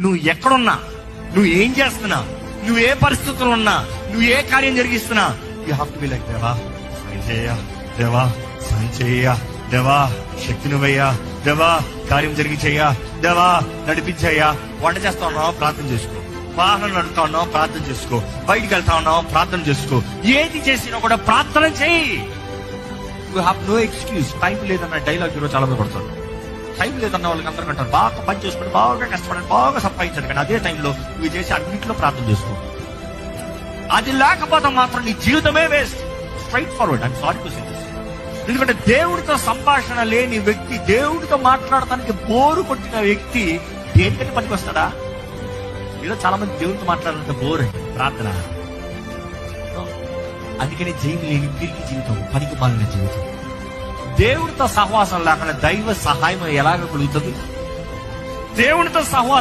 నువ్వు ఎక్కడున్నా, నువ్వు ఏం చేస్తున్నా, నువ్వు ఏ పరిస్థితుల్లో ఉన్నా, నువ్వు ఏ కార్యం జరిగిస్తున్నా, you have to be like దేవా సాయం చేయ, దేవా సాయం చేయ, దేవా శక్తి నువ్వయ్యా, దేవా కార్యం జరిగి చెయ్య, దేవా నడిపించయ్యా. వంట చేస్తా ఉన్నావు, ప్రార్థన చేసుకో. వాహనం నడుపుతా ఉన్నావు, ప్రార్థన చేసుకో. బయటికి వెళ్తా ఉన్నావు, ప్రార్థన చేసుకో. ఏది చేసినా కూడా ప్రార్థన చేయి. You have no excuse. Time లేదన్న డైలాగ్ ఈరోజు చాలా మంది పడతారు. టైం లేదన్న వాళ్ళకి అందరూ అంటారు, బాగా పని చేసుకుని, బాగా కష్టపడండి, బాగా సంపాదించండి. కానీ అదే టైంలో నువ్వు చేసి అన్నింటిలో ప్రార్థన చేసుకో. అది లేకపోతే మాత్రం నీ జీవితమే waste. Straight forward. I'm sorry to say this. ఎందుకంటే దేవుడితో సంభాషణ లేని వ్యక్తి, దేవుడితో మాట్లాడటానికి బోరు కొట్టిన వ్యక్తి దేనికంటే పనికి వస్తాడా? ఈరోజు చాలా మంది దేవుడితో మాట్లాడాలంటే బోర్ ప్రార్థన. అందుకని జైలు లేని పిరికి జీవితం, పనికి మాలిన జీవితం. దేవుడితో సహవాసం లేకుండా దైవ సహాయం ఎలాగ కలుగుతుంది? దేవుడితో సహవాసం